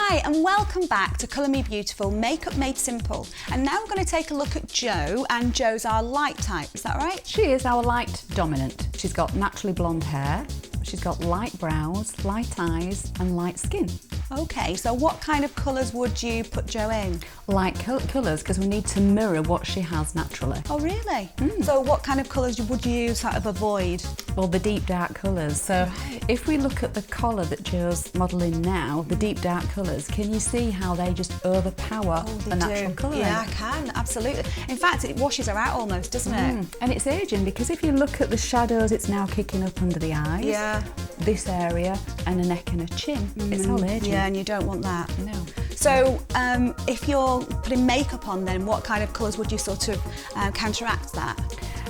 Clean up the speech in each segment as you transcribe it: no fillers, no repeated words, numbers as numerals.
Hi and welcome back to Colour Me Beautiful, Makeup Made Simple. And now we're going to take a look at Jo, and Jo's our light type, is that right? She is our light dominant. She's got naturally blonde hair, she's got light brows, light eyes and light skin. Okay, so what kind of colours would you put Jo in? Light colours, because we need to mirror what she has naturally. Oh really? So what kind of colours would you sort of avoid? Well, the deep dark colours. So if we look at the collar that Jo's modelling now, the deep dark colours, can you see how they just overpower the natural colouring? Yeah, I can, absolutely. In fact, it washes her out almost, doesn't it? And it's aging, because if you look at the shadows, it's now kicking up under the eyes. Yeah. This area and a neck and a chin. It's all aging. Yeah, and you don't want that. No. So if you're putting makeup on then, what kind of colours would you sort of counteract that?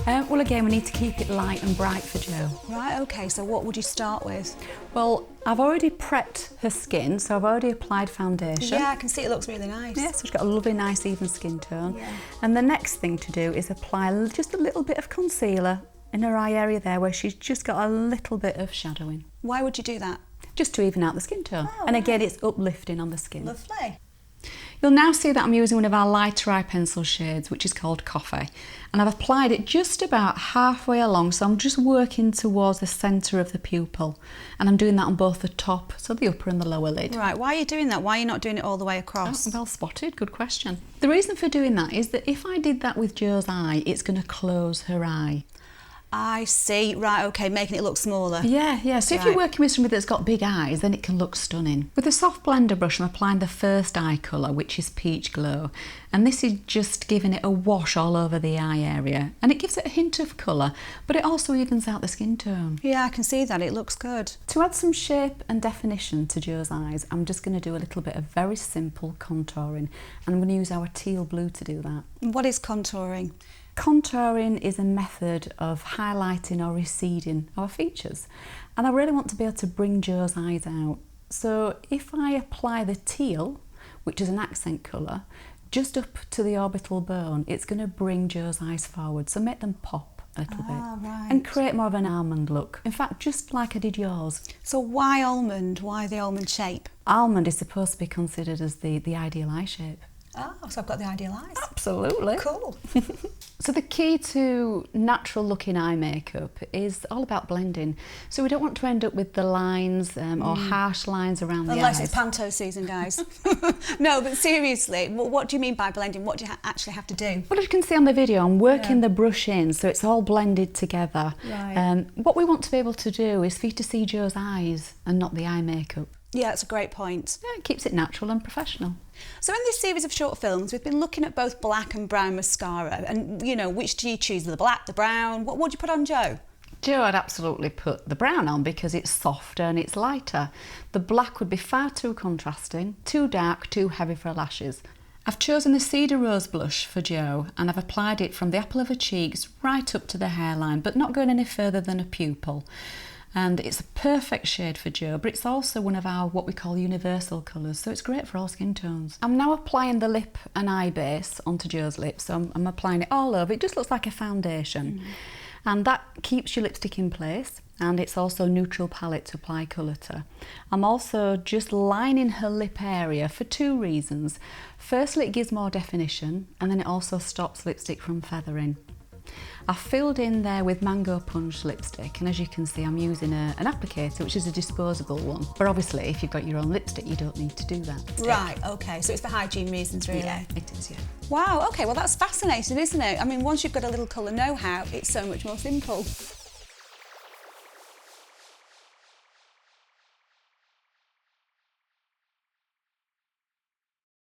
Well, again, we need to keep it light and bright for Jo. Right, okay, so what would you start with? Well, I've already prepped her skin, so I've already applied foundation. Yeah, I can see it looks really nice. Yeah, so she's got a lovely, nice, even skin tone. Yeah. And the next thing to do is apply just a little bit of concealer in her eye area there, where she's just got a little bit of shadowing. Why would you do that? Just to even out the skin tone. Oh, and again, right. it's uplifting on the skin. Lovely. You'll now see that I'm using one of our lighter eye pencil shades, which is called Coffee. And I've applied it just about halfway along, so I'm just working towards the centre of the pupil. And I'm doing that on both the top, so the upper and the lower lid. Right, why are you doing that? Why are you not doing it all the way across? Oh, well spotted, good question. The reason for doing that is that if I did that with Jo's eye, it's going to close her eye. I see, right, okay, making it look smaller. Yeah, so if you're working with somebody that's got big eyes, then it can look stunning. With a soft blender brush, I'm applying the first eye colour, which is Peach Glow. And this is just giving it a wash all over the eye area. And it gives it a hint of colour, but it also evens out the skin tone. Yeah, I can see that, it looks good. To add some shape and definition to Jo's eyes, I'm just going to do a little bit of very simple contouring. And I'm going to use our teal blue to do that. What is contouring? Contouring is a method of highlighting or receding our features, and I really want to be able to bring Jo's eyes out. So if I apply the teal, which is an accent colour, just up to the orbital bone, it's going to bring Jo's eyes forward, so make them pop a little bit Right. and create more of an almond look. In fact, just like I did yours. So why almond? Why the almond shape? Almond is supposed to be considered as the ideal eye shape. Oh, so I've got the ideal eyes. Absolutely. Cool. So the key to natural looking eye makeup is all about blending. So we don't want to end up with the lines or harsh lines around the eyes. Unless it's panto season, guys. No, but seriously, what do you mean by blending? What do you actually have to do? Well, as you can see on the video, I'm working the brush in, so it's all blended together. Right. What we want to be able to do is for you to see Jo's eyes and not the eye makeup. Yeah, that's a great point. Yeah, it keeps it natural and professional. So in this series of short films, we've been looking at both black and brown mascara, and you know, which do you choose, the black, the brown? What would you put on Jo? Jo, I'd absolutely put the brown on because it's softer and it's lighter. The black would be far too contrasting, too dark, too heavy for her lashes. I've chosen the Cedar Rose blush for Jo, and I've applied it from the apple of her cheeks right up to the hairline, but not going any further than a pupil. And it's a perfect shade for Jo, but it's also one of our what we call universal colours, so it's great for all skin tones. I'm now applying the lip and eye base onto Jo's lips, so I'm applying it all over. It just looks like a foundation. And that keeps your lipstick in place, and it's also a neutral palette to apply colour to. I'm also just lining her lip area for two reasons. Firstly, it gives more definition, and then it also stops lipstick from feathering. I filled in there with Mango Punch lipstick, and as you can see, I'm using an applicator, which is a disposable one. But obviously, if you've got your own lipstick, you don't need to do that. Right, okay, so it's for hygiene reasons, really? Yeah, it is, yeah. Wow, okay, well that's fascinating, isn't it? I mean, once you've got a little colour know-how, it's so much more simple.